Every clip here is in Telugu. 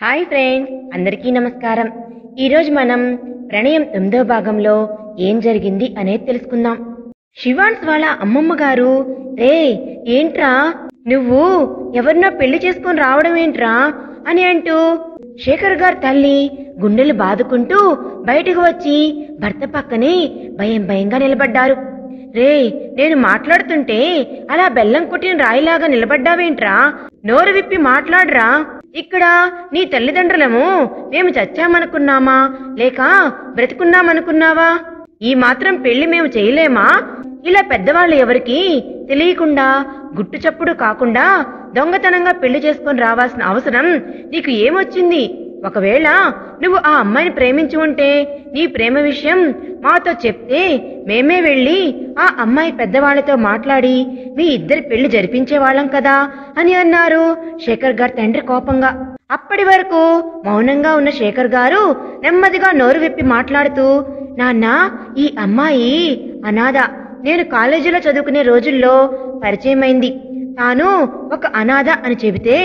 హాయ్ ఫ్రెండ్స్, అందరికీ నమస్కారం. ఈరోజు మనం ప్రణయం 9వ భాగంలో ఏం జరిగింది అనేది తెలుసుకుందాం. శివాన్స్ వాళ్ళ అమ్మమ్మ గారు, రే ఏంట్రా నువ్వు ఎవరినో పెళ్లి చేసుకొని రావడం ఏంట్రా అని అంటూ శేఖర్ గారి తల్లి గుండెలు బాదుకుంటూ బయటకు వచ్చి భర్త పక్కనే భయంగా నిలబడ్డారు. రే నేను మాట్లాడుతుంటే అలా బెల్లం కొట్టిన రాయిలాగా నిలబడ్డావేంట్రా? నోరు విప్పి మాట్లాడరా. ఇక్కడ నీ తల్లిదండ్రులము మేము చచ్చామనుకున్నామా లేక బ్రతుకున్నామనుకున్నావా? ఈ మాత్రం పెళ్లి మేము చేయలేమా? ఇలా పెద్దవాళ్ళు ఎవరికి తెలియకుండా గుట్టు చప్పుడు కాకుండా దొంగతనంగా పెళ్లి చేసుకొని రావాల్సిన అవసరం నీకు ఏమొచ్చింది? ఒకవేళ నువ్వు ఆ అమ్మాయిని ప్రేమించి ఉంటే నీ ప్రేమ విషయం మాతో చెప్తే మేమే వెళ్ళి ఆ అమ్మాయి పెద్దవాళ్లతో మాట్లాడి మీ ఇద్దరి పెళ్లి జరిపించేవాళ్ళం కదా అని అన్నారు శేఖర్ గారి తండ్రి కోపంగా. అప్పటి వరకు మౌనంగా ఉన్న శేఖర్ గారు నెమ్మదిగా నోరు విప్పి మాట్లాడుతూ, నాన్న, ఈ అమ్మాయి అనాథ. నేను కాలేజీలో చదువుకునే రోజుల్లో పరిచయమైంది. తాను ఒక అనాథ అని చెబితే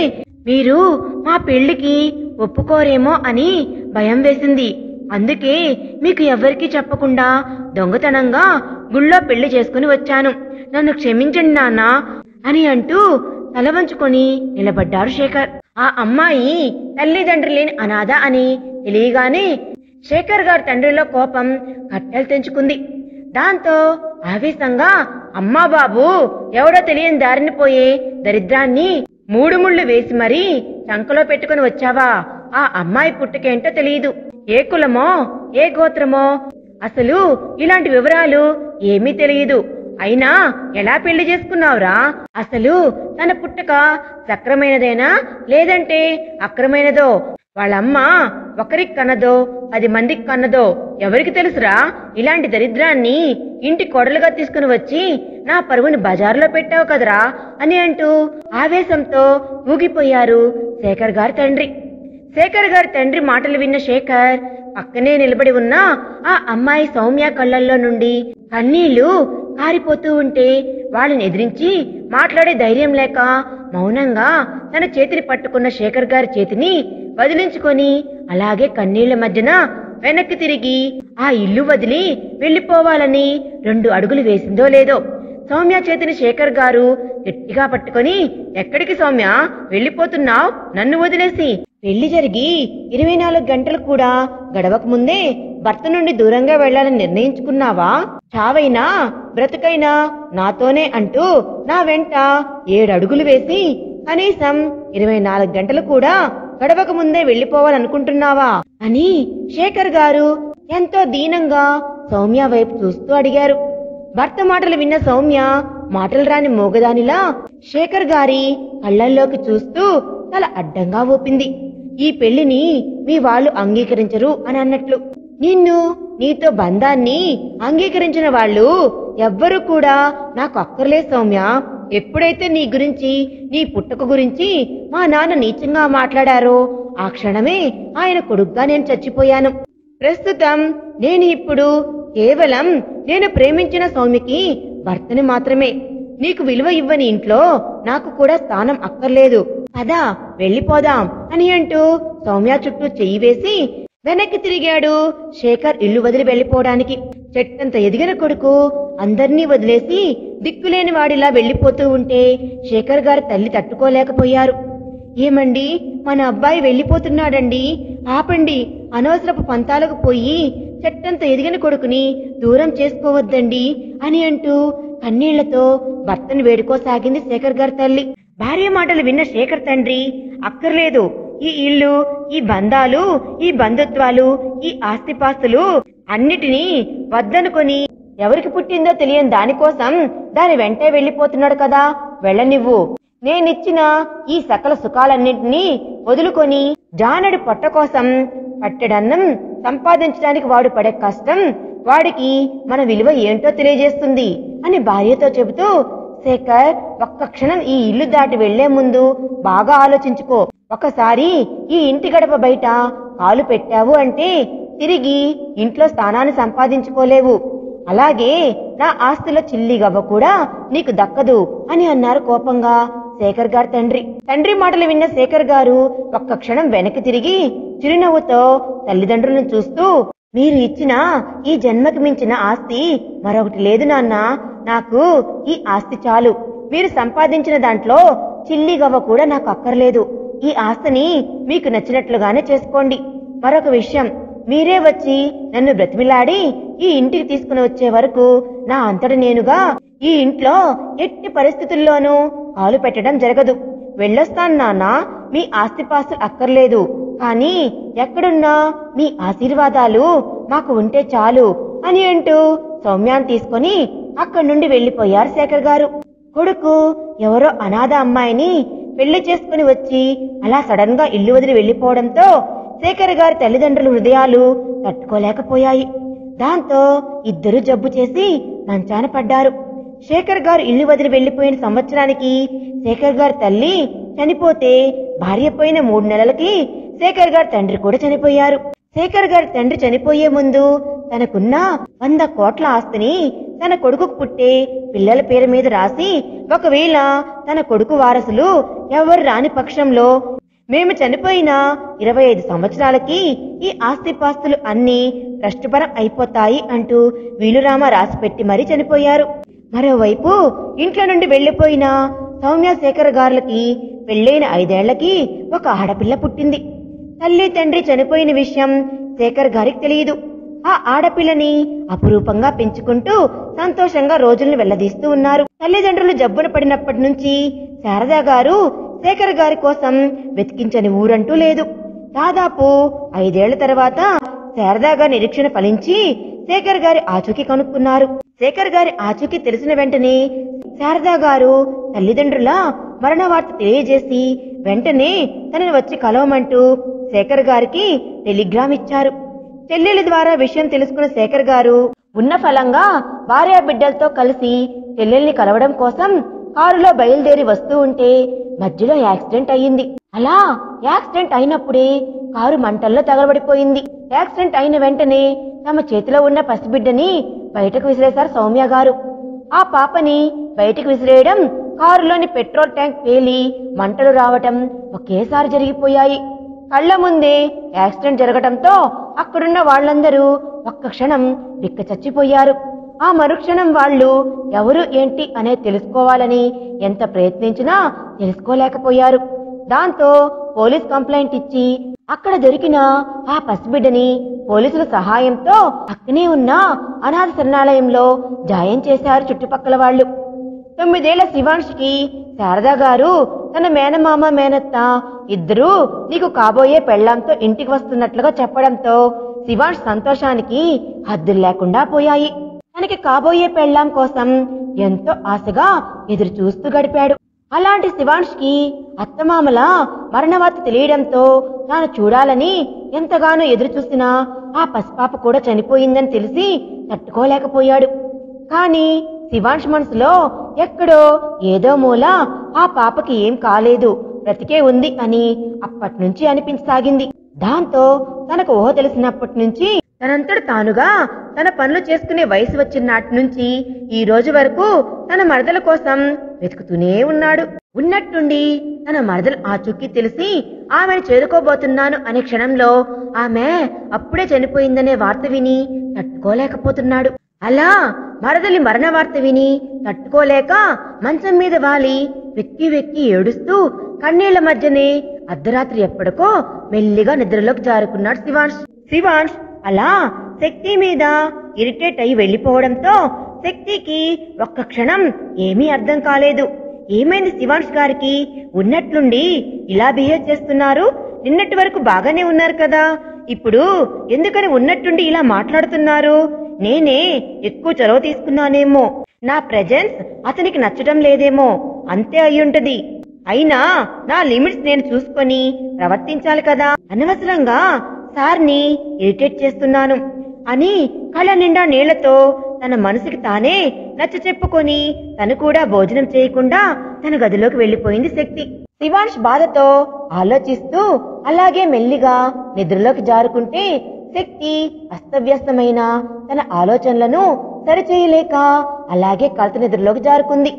మీరు మా పెళ్లికి ఒప్పుకోరేమో అని భయం వేసింది. అందుకే మీకు ఎవ్వరికీ చెప్పకుండా దొంగతనంగా గుళ్ళో పెళ్లి చేసుకుని వచ్చాను. నన్ను క్షమించండి నాన్న అని అంటూ తల వంచుకొని నిలబడ్డారు శేఖర్. ఆ అమ్మాయి తల్లిదండ్రులు లేని అనాథ అని తెలియగానే శేఖర్ గారి తండ్రిలో కోపం కట్టెలు తెంచుకుంది. దాంతో ఆవేశంగా, అమ్మా బాబు, ఎవడో తెలియని దారిని పోయే దరిద్రాన్ని 3 ముళ్ళు వేసి మరీ చంకలో పెట్టుకుని వచ్చావా? ఆ అమ్మాయి పుట్టుకేంటో తెలియదు. ఏ కులమో ఏ గోత్రమో అసలు ఇలాంటి వివరాలు ఏమీ తెలియదు. అయినా ఎలా పెళ్లి చేసుకున్నావురా? అసలు తన పుట్టుక సక్రమైనదేనా లేదంటే అక్రమైనదో? వాళ్ళమ్మ ఒకరికి కన్నదో 10 మందికి కన్నదో ఎవరికి తెలుసురా? ఇలాంటి దరిద్రాన్ని ఇంటి కొడలుగా తీసుకుని వచ్చి నా పరువుని బజారులో పెట్టావు కదరా అని అంటూ ఆవేశంతో ఊగిపోయారు శేఖర్ గారి తండ్రి. శేఖర్ గారి తండ్రి మాటలు విన్న శేఖర్ పక్కనే నిలబడి ఉన్న ఆ అమ్మాయి సౌమ్య కళ్ళల్లో నుండి కన్నీళ్లు కారిపోతూ ఉంటే వాళ్ళని ఎదిరించి మాట్లాడే ధైర్యం లేక మౌనంగా తన చేతిని పట్టుకున్న శేఖర్ గారి చేతిని వదిలించుకొని అలాగే కన్నీళ్ల మధ్యన వెనక్కి తిరిగి ఆ ఇల్లు వదిలి వెళ్లిపోవాలని 2 అడుగులు వేసిందో లేదో సౌమ్య చేతిని శేఖర్ గారు గట్టిగా పట్టుకొని, ఎక్కడికి సౌమ్య వెళ్లిపోతున్నావు నన్ను వదిలేసి? పెళ్లి జరిగి 24 గంటలు కూడా గడవక ముందే భర్త నుండి దూరంగా వెళ్లాలని నిర్ణయించుకున్నావా? చావైనా బ్రతుకైనా నాతోనే అంటూ నా వెంట 7 అడుగులు వేసి కనీసం 24 గంటలు కూడా గడవక ముందే వెళ్లిపోవాలనుకుంటున్నావా అని శేఖర్ గారు ఎంతో దీనంగా సౌమ్య వైపు చూస్తూ అడిగారు. భర్త మాటలు విన్న సౌమ్య మాటలు రాని మోగదానిలా శేఖర్ గారి కళ్ళల్లోకి చూస్తూ తల అడ్డంగా ఊపింది. ఈ పెళ్లిని మీ వాళ్ళు అంగీకరించరు అని అన్నట్లు. నిన్ను నీతో బంధాన్ని అంగీకరించిన వాళ్ళు ఎవ్వరూ కూడా నాకు అక్కర్లేదు సౌమ్య. ఎప్పుడైతే నీ గురించి, నీ పుట్టుక గురించి మా నాన్న నీచంగా మాట్లాడారో ఆ క్షణమే ఆయన కొడుగ్గా నేను చచ్చిపోయాను. ప్రస్తుతం నేను ఇప్పుడు కేవలం నేను ప్రేమించిన సౌమ్యకి భర్తని మాత్రమే. నీకు విలువ ఇవ్వని ఇంట్లో నాకు కూడా స్థానం అక్కర్లేదు. పదా వెళ్ళిపోదాం అని అంటూ సౌమ్య చుట్టూ చెయ్యి వేసి వెనక్కి తిరిగాడు శేఖర్ ఇల్లు వదిలి వెళ్లిపోవడానికి. చెట్టంత ఎదిగిన కొడుకు అందర్నీ వదిలేసి దిక్కులేని వాడిలా వెళ్లిపోతూ ఉంటే శేఖర్ గారి తల్లి తట్టుకోలేకపోయారు. ఏమండి, మన అబ్బాయి వెళ్లిపోతున్నాడండి, ఆపండి. అనవసరపు పంతాలకు పోయి చెట్టంత ఎదిగిన కొడుకుని దూరం చేసుకోవద్దండి అని అంటూ కన్నీళ్లతో భర్తను వేడుకోసాగింది శేఖర్ గారి తల్లి. భార్య మాటలు విన్న శేఖర్ తండ్రి, అక్కర్లేదు, ఈ ఇల్లు, ఈ బంధాలు, ఈ బంధుత్వాలు, ఈ ఆస్తిపాస్తులు అన్నిటినీ వద్దనుకొని ఎవరికి పుట్టిందో తెలియని దానికోసం దాని వెంటే వెళ్లిపోతున్నాడు కదా, వెళ్ళనివ్వు. నేనిచ్చిన ఈ సకల సుఖాలన్నింటినీ వదులుకొని జానడి పొట్ట కోసం పట్టెడన్నం సంపాదించడానికి వాడు పడే కష్టం వాడికి మన విలువ ఏంటో తెలియజేస్తుంది అని భార్యతో చెబుతూ, శేఖర్, ఒక్క క్షణం ఈ ఇల్లు దాటి వెళ్లే ముందు బాగా ఆలోచించుకో. ఒకసారి ఈ ఇంటి గడప బయట కాలు పెట్టావు అంటే తిరిగి ఇంట్లో స్థానాన్ని సంపాదించుకోలేవు. అలాగే నా ఆస్తిలో చిల్లి గవ్వ కూడా నీకు దక్కదు అని అన్నారు కోపంగా శేఖర్ గారి తండ్రి మాటలు విన్న శేఖర్ గారు ఒక్క క్షణం వెనక్కి తిరిగి చిరునవ్వుతో తల్లిదండ్రులను చూస్తూ, మీరు ఇచ్చిన ఈ జన్మకి మించిన ఆస్తి మరొకటి లేదు నాన్న. నాకు ఈ ఆస్తి చాలు. మీరు సంపాదించిన దాంట్లో చిల్లిగవ్వ కూడా నాకు అక్కర్లేదు. ఈ ఆస్తిని మీకు నచ్చినట్లుగానే చేసుకోండి. మరొక విషయం, మీరే వచ్చి నన్ను బ్రతిమిలాడి ఈ ఇంటికి తీసుకుని వచ్చే వరకు నా అంతట నేనుగా ఈ ఇంట్లో ఎట్టి పరిస్థితుల్లోనూ కాలు పెట్టడం జరగదు. వెళ్ళొస్తాను నాన్న. మీ ఆస్తిపాస్తులు అక్కర్లేదు, కానీ ఎక్కడున్నా మీ ఆశీర్వాదాలు మాకు ఉంటే చాలు అని అంటూ సౌమ్యాన్ని తీసుకుని అక్కడి నుండి వెళ్లిపోయారు శేఖర్ గారు. కొడుకు ఎవరో అనాథ అమ్మాయిని పెళ్లి చేసుకుని వచ్చి అలా సడన్ గా ఇల్లు వదిలి వెళ్లిపోవడంతో శేఖర్ గారి తల్లిదండ్రుల హృదయాలు తట్టుకోలేకపోయాయి. దాంతో ఇద్దరు జబ్బు చేసి మంచాన పడ్డారు. శేఖర్ గారు ఇల్లు వదిలి వెళ్లిపోయిన సంవత్సరానికి శేఖర్ గారి తల్లి చనిపోతే, భార్య పోయిన 3 నెలలకి శేఖర్ గారి తండ్రి కూడా చనిపోయారు. శేఖర్ గారి తండ్రి చనిపోయే ముందు తనకున్న 100 కోట్ల ఆస్తిని తన కొడుకుకు పుట్టే పిల్లల పేరు మీద రాసి, ఒకవేళ తన కొడుకు వారసులు ఎవరు రాని పక్షంలో మేము చనిపోయిన 25 సంవత్సరాలకి ఈ ఆస్తిపాస్తులు అన్నీ ట్రస్టుపరం అయిపోతాయి అంటూ వీలునామా రాసిపెట్టి మరీ చనిపోయారు. మరోవైపు ఇంట్లో నుండి వెళ్లిపోయిన సౌమ్య శేఖర్ గారులకి పెళ్లైన 5 ఏళ్లకి ఒక ఆడపిల్ల పుట్టింది. తల్లి తండ్రి చనిపోయిన విషయం శేఖర్ గారికి తెలియదు. ఆ ఆడపిల్లని అపురూపంగా పెంచుకుంటూ సంతోషంగా రోజుల్ని వెళ్లదీస్తూ ఉన్నారు. తల్లిదండ్రులు జబ్బున పడినప్పటి నుంచి శారదా గారు శేఖర్ గారి కోసం వెతికించని ఊరంటూ లేదు. దాదాపు 5 ఏళ్ల తర్వాత శారదా గారి నిరీక్షణ ఫలించి శేఖర్ గారి ఆచూకీ కనుక్కున్నారు. శేఖర్ గారి ఆచూకీ తెలిసిన వెంటనే శారదా గారు తల్లిదండ్రుల మరణ వార్త తెలియజేసి వెంటనే తనని వచ్చి కలవమంటూ శేఖర్ గారికి టెలిగ్రామ్ ఇచ్చారు. చెల్లెలి ద్వారా విషయం తెలుసుకున్న శేఖర్ గారు ఉన్న ఫలంగా భార్యా బిడ్డలతో కలిసి చెల్లెల్ని కలవడం కోసం కారులో బయలుదేరి వస్తూ ఉంటే మధ్యలో యాక్సిడెంట్ అయ్యింది. అలా యాక్సిడెంట్ అయినప్పుడే కారు మంటల్లో తగలబడిపోయింది. యాక్సిడెంట్ అయిన వెంటనే తమ చేతిలో ఉన్న పసిబిడ్డని బయటకు విసిరేశారు సౌమ్య గారు. ఆ పాపని బయటకు విసిరేయడం, కారులోని పెట్రోల్ ట్యాంక్ పేలి మంటలు రావటం ఒకేసారి జరిగిపోయాయి. కళ్ల ముందే యాక్సిడెంట్ జరగటంతో అక్కడున్న వాళ్లందరూ ఒక్క క్షణం బిక్క చచ్చిపోయారు. ఆ మరుక్షణం వాళ్ళు ఎవరు ఏంటి అనే తెలుసుకోవాలని ఎంత ప్రయత్నించినా తెలుసుకోలేకపోయారు. దాంతో పోలీస్ కంప్లైంట్ ఇచ్చి అక్కడ దొరికిన ఆ పసిబిడ్డని పోలీసుల సహాయంతో పక్కనే ఉన్న అనాథ శరణాలయంలో జాయం చేశారు చుట్టుపక్కల వాళ్ళు. 9 ఏళ్ల శివాంష్కి శారదా గారు తన మేనమామ మేనత్త ఇద్దరూ నీకు కాబోయే పెళ్లాంతో ఇంటికి వస్తున్నట్లుగా చెప్పడంతో శివాంష్ సంతోషానికి హద్దులు లేకుండా పోయాయి. తనకి కాబోయే పెళ్లాం కోసం ఎంతో ఆశగా ఎదురు చూస్తూ గడిపాడు. అలాంటి శివాంష్కి అత్తమామల మరణవార్త తెలియడంతో తాను చూడాలని ఎంతగానో ఎదురు చూసినా ఆ పసిపాప కూడా చనిపోయిందని తెలిసి తట్టుకోలేకపోయాడు. కాని శివాంష్ మనసులో ఎక్కడో ఏదో మూల ఆ పాపకి ఏం కాలేదు, బ్రతికే ఉంది అని అప్పట్నుంచి అనిపించసాగింది. దాంతో తనకు ఊహ తెలిసినప్పటి నుంచి తనంతట తానుగా తన పనులు చేసుకునే వయసు వచ్చిన నాటి నుంచి ఈ రోజు వరకు తన మరదల కోసం వెతుకుతూనే ఉన్నాడు. ఉన్నట్టుండి తన మరదల ఆచూకీ తెలిసి ఆమెను చేరుకోబోతున్నాను అనే క్షణంలో ఆమె అప్పుడే చనిపోయిందనే వార్త విని తట్టుకోలేకపోతున్నాడు. అలా మరదలి మరణ వార్త విని తట్టుకోలేక మంచం మీద వాలి వెక్కి వెక్కి ఏడుస్తూ కన్నీళ్ల మధ్యనే అర్ధరాత్రి ఎప్పటికో మెల్లిగా నిద్రలోకి జారుకున్నాడు శివాంష్. అలా శక్తి మీద ఇరిటేట్ అయి వెళ్లిపోవడంతో శక్తికి ఒక్క క్షణం ఏమీ అర్థం కాలేదు. ఏమైంది శివాంష్ గారికి? ఉన్నట్లుండి ఇలా బిహేవ్ చేస్తున్నారు? నిన్నటి వరకు బాగానే ఉన్నారు కదా, ఇప్పుడు ఎందుకని ఉన్నట్టుండి ఇలా మాట్లాడుతున్నారు? నేనే ఎక్కువ చొరవ తీసుకున్నానేమో, నా ప్రెజెన్స్ అతనికి నచ్చడం లేదేమో, అంతే అయ్యుంటది. అయినా నా లిమిట్స్ నేను చూసుకొని ప్రవర్తించాలి కదా, అనవసరంగా సార్ని ఇరిటేట్ చేస్తున్నాను అని కళ్ళ నిండా నీళ్లతో తన మనసుకి తానే నచ్చ చెప్పుకొని తను కూడా భోజనం చేయకుండా తన గదిలోకి వెళ్లిపోయింది శక్తి. శివాంష్ బాధతో ఆలోచిస్తూ అలాగే మెల్లిగా నిద్రలోకి జారుకుంటే శక్తి అస్తవ్యస్తమైన తన ఆలోచనలను సరిచేయలేక అలాగే కలత నిద్రలోకి జారుకుంది.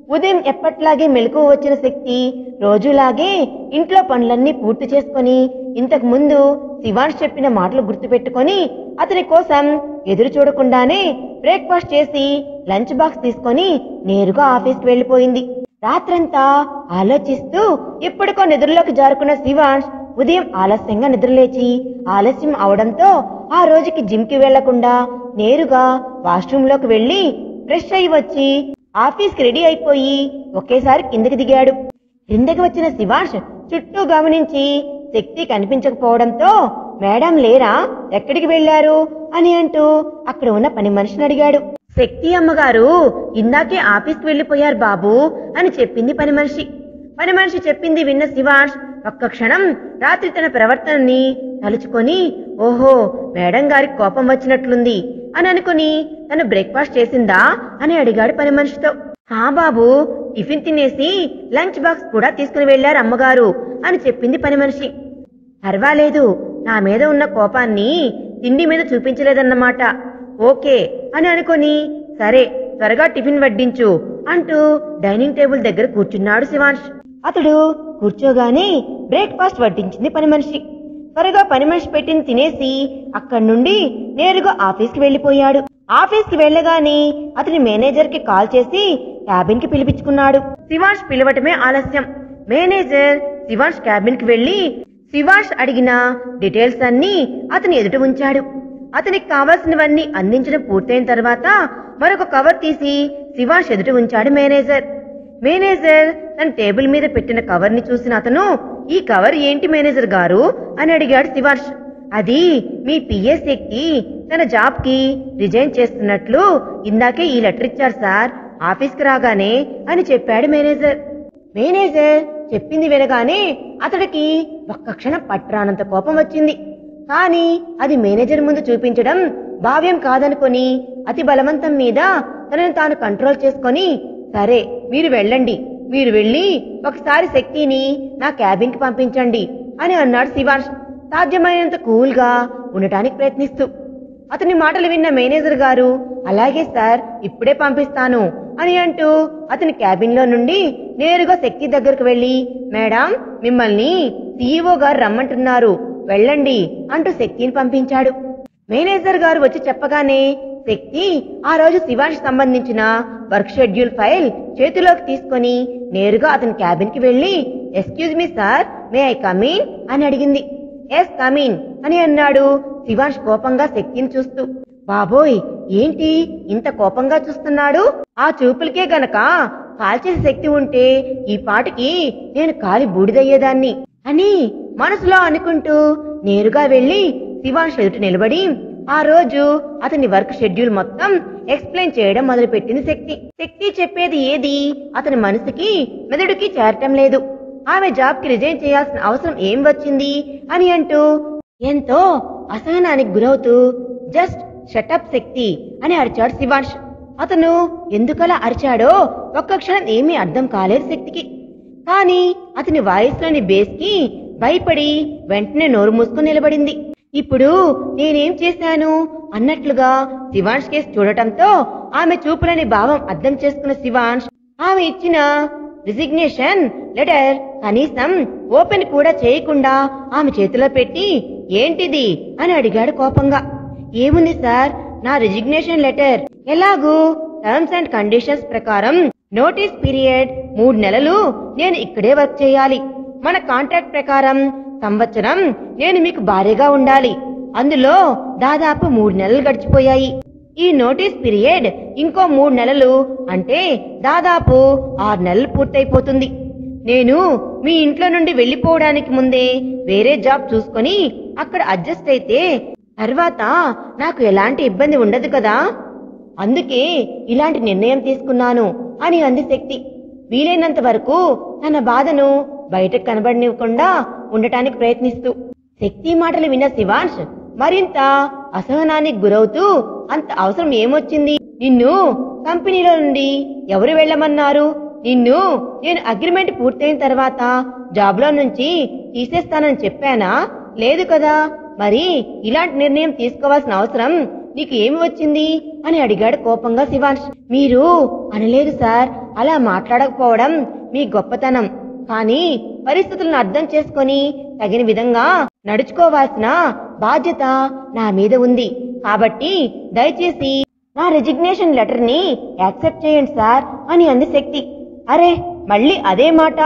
ఉదయం ఎప్పట్లాగే మెలకువ వచ్చిన శక్తి రోజులాగే ఇంట్లో పనులన్నీ పూర్తి చేసుకుని ఇంతకు ముందు శివాంష్ చెప్పిన మాటలు గుర్తుపెట్టుకొని అతని కోసం ఎదురు చూడకుండానే బ్రేక్ఫాస్ట్ చేసి లంచ్ బాక్స్ తీసుకొని నేరుగా ఆఫీస్కి వెళ్లిపోయింది. రాత్రంతా ఆలోచిస్తూ ఎప్పటికో నిద్రలోకి జారుకున్న శివాంష్ ఉదయం ఆలస్యంగా నిద్రలేచి ఆలస్యం అవడంతో ఆ రోజుకి జిమ్ కి వెళ్లకుండా నేరుగా వాష్రూమ్ లోకి వెళ్లి ఫ్రెష్ అయి వచ్చి ఆఫీస్ కి రెడీ అయిపోయి ఒకేసారి కిందకి దిగాడు. క్రిందకి వచ్చిన శివాంష్ చుట్టూ గమనించి శక్తి కనిపించకపోవడంతో మేడం లేరా, ఎక్కడికి వెళ్లారు అని అంటూ అక్కడ ఉన్న పని మనిషిని అడిగాడు. శక్తి అమ్మగారు ఇందాకే ఆఫీస్కి వెళ్లిపోయారు బాబు అని చెప్పింది పని మనిషి. పని మనిషి చెప్పింది విన్న శివాంష్ ఒక్క క్షణం రాత్రి తన ప్రవర్తనని తలుచుకొని ఓహో మేడం గారికి కోపం వచ్చినట్లుంది అని అనుకుని తను బ్రేక్ఫాస్ట్ చేసిందా అని అడిగాడు పని మనిషితో. హా బాబు, టిఫిన్ తినేసి లంచ్ బాక్స్ కూడా తీసుకుని వెళ్లారు అమ్మగారు అని చెప్పింది పని మనిషి. పర్వాలేదు, నా మీద ఉన్న కోపాన్ని తిండి మీద చూపించలేదన్నమాట. ఓకే అని అనుకుని సరే త్వరగా టిఫిన్ వడ్డించు అంటూ డైనింగ్ టేబుల్ దగ్గర కూర్చున్నాడు శివాంష్. అతడు కూర్చోగానే బ్రేక్ఫాస్ట్ వడ్డించింది పని మనిషి. త్వరగా పని మనిషి పెట్టింది తినేసి అక్కడి నుండి నేరుగా ఆఫీస్కి వెళ్లిపోయాడు. ఆఫీస్కి వెళ్లగానే అతని మేనేజర్ కి కాల్ చేసి క్యాబిన్ కి పిలిపించుకున్నాడు. శివాంష్ పిలవటమే ఆలస్యం. మేనేజర్ శివాంష్ క్యాబిన్ కి వెళ్లి శివాంష్ అడిగిన డీటెయిల్స్ అన్ని అతని ఎదుట ఉంచాడు. అతనికి కావాల్సినవన్నీ అందించడం పూర్తయిన తర్వాత మరొక కవర్ తీసి శివాంష్ ఎదుట ఉంచాడు మేనేజర్. మేనేజర్ తన టేబుల్ మీద పెట్టిన కవర్ ని చూసిన అతను ఈ కవర్ ఏంటి మేనేజర్ గారు అని అడిగాడు శివాంష్. అది మీ పిఏ శక్తి తన జాబ్ కి రిజైన్ చేస్తున్నట్లు ఇందాకే ఈ లెటర్ ఇచ్చారు సార్ ఆఫీస్కి రాగానే అని చెప్పాడు మేనేజర్. మేనేజర్ చెప్పింది వినగానే అతడికి ఒక్క క్షణం పట్టరానంత కోపం వచ్చింది. కానీ అది మేనేజర్ ముందు చూపించడం భావ్యం కాదనుకొని అతి బలవంతం మీద తనను తాను కంట్రోల్ చేసుకొని సరే మీరు వెళ్ళండి, మీరు వెళ్ళి ఒకసారి శక్తిని నా క్యాబిన్ కి పంపించండి అని అన్నాడు శివాంష్ సాధ్యమైనంత కూల్ గా ఉండటానికి ప్రయత్నిస్తూ. అతని మాటలు విన్న మేనేజర్ గారు అలాగే సార్ ఇప్పుడే పంపిస్తాను అని అంటూ అతని క్యాబిన్ లో నుండి నేరుగా శక్తి దగ్గరకు వెళ్లి మేడం మిమ్మల్ని సీఈఓ గారు రమ్మంటున్నారు వెళ్ళండి అంటూ శక్తిని పంపించాడు. మేనేజర్ గారు వచ్చి చెప్పగానే శక్తి ఆ రోజు శివాంష్ సంబంధించిన వర్క్ షెడ్యూల్ ఫైల్ చేతిలోకి తీసుకొని నేరుగా అతని క్యాబిన్ కి వెళ్లి excuse me sir may I come in అని అడిగింది. ఎస్ కమిన్ అని అన్నాడు శివాంష్ కోపంగా శక్తిని చూస్తూ. బాబోయ్ ఏంటి ఇంత కోపంగా చూస్తున్నాడు, ఆ చూపులకే గనక కాల్చేసే శక్తి ఉంటే ఈ పాటికి నేను కాలి బూడిదయ్యేదాన్ని అని మనసులో అనుకుంటూ నేరుగా వెళ్లి శివాంష్ ఎదుట నిలబడి ఆ రోజు అతని వర్క్ షెడ్యూల్ మొత్తం ఎక్స్ప్లెయిన్ చేయడం మొదలుపెట్టింది శక్తి. శక్తి చెప్పేది ఏది అతని మనసుకి మెదడుకి చేరటం లేదు. ఆమె జాబ్ కి రిజైన్ చేయాల్సిన అవసరం ఏం వచ్చింది అని అంటూ ఎంతో అసహనానికి గురవుతూ జస్ట్ షటప్ శక్తి అని అరిచాడు శివాంష్. అతను ఎందుకలా అరిచాడో ఒక్క క్షణం ఏమీ అర్థం కాలేదు శక్తికి. కానీ అతని వాయిస్ లోని బేస్ కి భయపడి వెంటనే నోరు మూసుకుని నిలబడింది. ఇప్పుడు నేనేం చేశాను అన్నట్లుగా శివాంష్ కేసు చూడటంతో ఆమె చూపులని భావం అర్థం చేసుకున్న శివాంష్ ఆమె ఇచ్చిన రిజిగ్నేషన్ లెటర్ కనీసం ఓపెన్ కూడా చేయకుండా ఆమె చేతిలో పెట్టి ఏంటిది అని అడిగాడు కోపంగా. ఏముంది సార్, నా రిజిగ్నేషన్ లెటర్. ఎలాగూ టర్మ్స్ అండ్ కండిషన్స్ ప్రకారం నోటీస్ పీరియడ్ 3 నెలలు నేను ఇక్కడే వర్క్ చేయాలి. మన కాంట్రాక్ట్ ప్రకారం సంవత్సరం నేను మీకు భార్యగా ఉండాలి. అందులో దాదాపు 3 నెలలు గడిచిపోయాయి. ఈ నోటీస్ పీరియడ్ ఇంకో 3 నెలలు అంటే దాదాపు 6 నెలలు పూర్తయిపోతుంది. నేను మీ ఇంట్లో నుండి వెళ్లిపోవడానికి ముందే వేరే జాబ్ చూసుకొని అక్కడ అడ్జస్ట్ అయితే తర్వాత నాకు ఎలాంటి ఇబ్బంది ఉండదు కదా, అందుకే ఇలాంటి నిర్ణయం తీసుకున్నాను అని అంది శక్తి. వీలైనంత వరకు తన బాధను బయటకు కనబడనివ్వకుండా ఉండటానికి ప్రయత్నిస్తూ. శక్తి మాటలు విన్న శివాంష్ మరింత అసహనానికి గురవుతూ అంత అవసరం ఏమొచ్చింది, నిన్ను కంపెనీలో నుండి ఎవరు వెళ్ళమన్నారు, నిన్ను నేను అగ్రిమెంట్ పూర్తయిన తర్వాత జాబ్ లో నుంచి తీసేస్తానని చెప్పానా, లేదు కదా, మరి ఇలాంటి నిర్ణయం తీసుకోవాల్సిన అవసరం నీకు ఏమి వచ్చింది అని అడిగాడు కోపంగా శివాంష్. మీరు అనలేదు సార్, అలా మాట్లాడకపోవడం మీ గొప్పతనం. కానీ పరిస్థితులను అర్థం చేసుకొని తగిన విధంగా నడుచుకోవాల్సిన బాధ్యత నా మీద ఉంది. కాబట్టి దయచేసి నా రెసిగ్నేషన్ లెటర్ ని యాక్సెప్ట్ చేయండి సార్ అని అంది శక్తి. అరే, మళ్ళీ అదే మాట?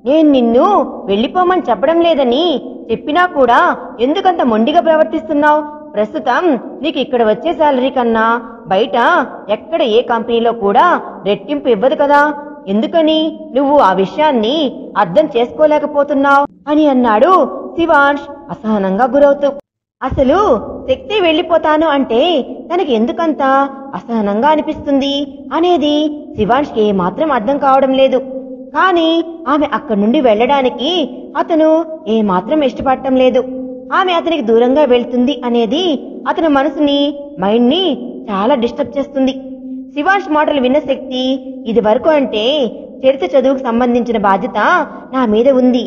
నేను నిన్ను వెళ్ళిపోమని చెప్పడం లేదని చెప్పినా కూడా ఎందుకంత మొండిగా ప్రవర్తిస్తున్నావు? ప్రస్తుతం నీకు ఇక్కడ వచ్చే శాలరీ కన్నా బయట ఎక్కడ ఏ కంపెనీలో కూడా రెట్టింపు ఇవ్వదు కదా, ఎందుకని నువ్వు ఆ విషయాన్ని అర్థం చేసుకోలేకపోతున్నావు అని అన్నాడు శివాంష్ అసహనంగా గురవుతూ. అసలు శక్తి వెళ్ళిపోతాను అంటే తనకి ఎందుకంత అసహనంగా అనిపిస్తుంది అనేది శివాంష్కి ఏమాత్రం అర్థం కావడం లేదు. కానీ ఆమె అక్కడి నుండి వెళ్ళడానికి అతను ఏమాత్రం ఇష్టపడటం లేదు. ఆమె అతనికి దూరంగా వెళ్తుంది అనేది అతని మనసుని, మైండ్ ని చాలా డిస్టర్బ్ చేస్తుంది. శివాంష్ మాటలు విన్న శక్తి, ఇది వరకు అంటే చరిత్ర చదువుకు సంబంధించిన బాధ్యత నా మీద ఉంది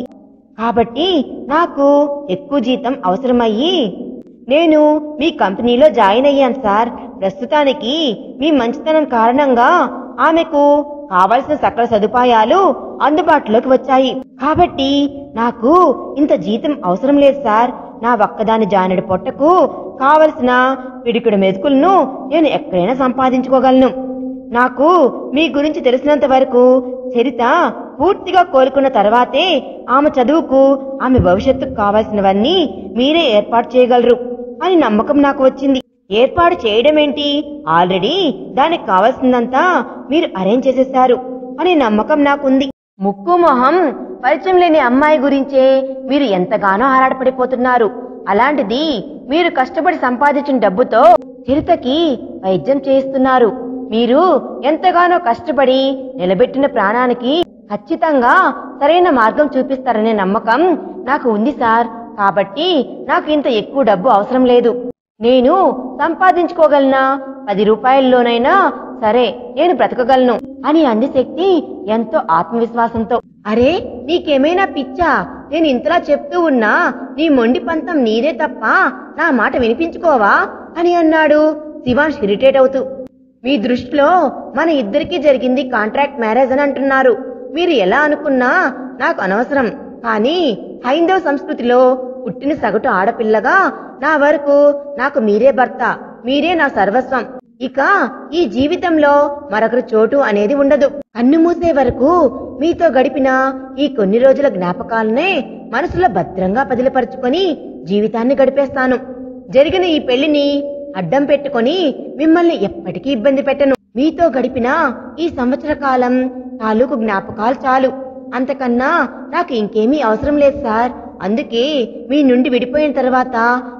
కాబట్టి నాకు ఎక్కువ జీతం అవసరమయ్యి నేను మీ కంపెనీలో జాయిన్ అయ్యాను సార్. ప్రస్తుతానికి మీ మంచితనం కారణంగా ఆమెకు కావలసిన సకల సదుపాయాలు అందుబాటులోకి వచ్చాయి. కాబట్టి నాకు ఇంత జీతం అవసరం లేదు సార్. నా ఒక్కదాని జానెడు పొట్టకు కావలసిన పిడికిడ మెతుకులను నేను ఎక్కడైనా సంపాదించుకోగలను. నాకు మీ గురించి తెలిసినంత వరకు చరిత పూర్తిగా కోలుకున్న తర్వాతే ఆమె చదువుకు, ఆమె భవిష్యత్తుకు కావాల్సినవన్నీ మీరే ఏర్పాటు చేయగలరు అని నమ్మకం నాకు వచ్చింది. ఏర్పాటు చేయడం ఏంటి, ఆల్రెడీ దానికి కావాల్సిందంతా మీరు అరేంజ్ చేసేశారు అనే నమ్మకం నాకుంది. ముక్కు మొహం పరిచయం లేని అమ్మాయి గురించే మీరు ఎంతగానో ఆరాటపడిపోతున్నారు. అలాంటిది మీరు కష్టపడి సంపాదించిన డబ్బుతో చరితకి వైద్యం చేయిస్తున్నారు. మీరు ఎంతగానో కష్టపడి నిలబెట్టిన ప్రాణానికి ఖచ్చితంగా సరైన మార్గం చూపిస్తారనే నమ్మకం నాకు ఉంది సార్. కాబట్టి నాకు ఇంత ఎక్కువ డబ్బు అవసరం లేదు. నేను సంపాదించుకోగలనా 10 రూపాయల్లోనైనా సరే నేను బ్రతకగలను అని అంది శక్తి ఎంతో ఆత్మవిశ్వాసంతో. అరే, నీకేమైనా పిచ్చా? నేను ఇంతలా చెప్తూ ఉన్నా నీ మొండి పంతం నీదే తప్ప నా మాట వినిపించుకోవా అని అన్నాడు శివాంష్ ఇరిటేట్ అవుతూ. మీ దృష్టిలో మన ఇద్దరికీ జరిగింది కాంట్రాక్ట్ మ్యారేజ్ అని అంటున్నారు. మీరు ఎలా అనుకున్నా నాకు అనవసరం. కానీ హైందవ సంస్కృతిలో పుట్టిన సగటు ఆడపిల్లగా నా వరకు నాకు మీరే భర్త, మీరే నా సర్వస్వం. ఇక ఈ జీవితంలో మరొకరి చోటు అనేది ఉండదు. కన్ను మూసే వరకు మీతో గడిపిన ఈ కొన్ని రోజుల జ్ఞాపకాలనే మనసులో భద్రంగా పదిలపరుచుకొని జీవితాన్ని గడిపేస్తాను. జరిగిన ఈ పెళ్లిని అడ్డం పెట్టుకొని మిమ్మల్ని ఎప్పటికీ ఇబ్బంది పెట్టను. మీతో గడిపిన ఈ సంవత్సర కాలం తాలూకు జ్ఞాపకాలు చాలు. అంతకన్నా నాకు ఇంకేమీ అవసరం లేదు సార్. అందుకే మీ నుండి విడిపోయిన తర్వాత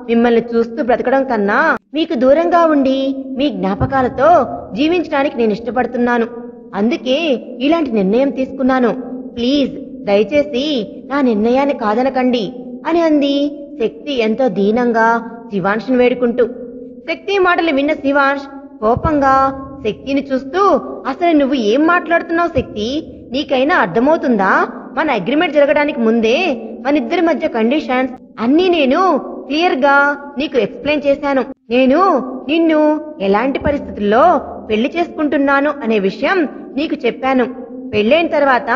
మిమ్మల్ని చూస్తూ బ్రతకడం కన్నా మీకు దూరంగా ఉండి మీ జ్ఞాపకాలతో జీవించడానికి నేను ఇష్టపడుతున్నాను. అందుకే ఇలాంటి నిర్ణయం తీసుకున్నాను. ప్లీజ్ దయచేసి నా నిర్ణయాన్ని కాదనకండి అని అంది శక్తి ఎంతో దీనంగా శివాంష్ని వేడుకుంటూ. శక్తి మాటలు విన్న శివాంష్ కోపంగా శక్తిని చూస్తూ, అసలు నువ్వు ఏం మాట్లాడుతున్నావు శక్తి? నీకైనా అర్థమవుతుందా? మన అగ్రిమెంట్ జరగడానికి ముందే మన ఇద్దరి మధ్య కండిషన్స్ అన్నీ నేను క్లియర్ గా నీకు ఎక్స్ప్లెయిన్ చేశాను. నేను నిన్ను ఎలాంటి పరిస్థితుల్లో పెళ్లి చేసుకుంటున్నాను అనే విషయం నీకు చెప్పాను. పెళ్ళైన తర్వాత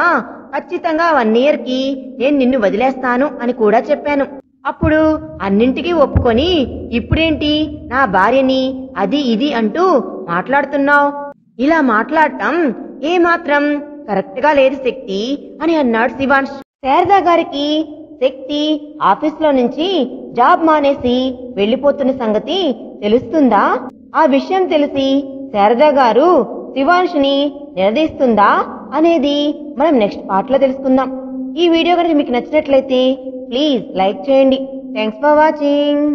ఖచ్చితంగా 1 year కి నేను నిన్ను వదిలేస్తాను అని కూడా చెప్పాను. అప్పుడు అన్నింటికీ ఒప్పుకొని ఇప్పుడేంటి నా భార్యని అది ఇది అంటూ మాట్లాడుతున్నావు? ఇలా మాట్లాడటం ఏమాత్రం కరెక్ట్ గా లేదు శక్తి అని అన్నాడు శివాంష్. శారదా గారికి శక్తి ఆఫీస్లో నుంచి జాబ్ మానేసి వెళ్లిపోతున్న సంగతి తెలుస్తుందా? ఆ విషయం తెలిసి శారదా గారు శివాంష్ని నిలదీస్తుందా అనేది మనం నెక్స్ట్ పార్ట్ లో తెలుసుకుందాం. ఈ వీడియో కనుక మీకు నచ్చినట్లయితే ప్లీజ్ లైక్ చేయండి. Thanks for watching.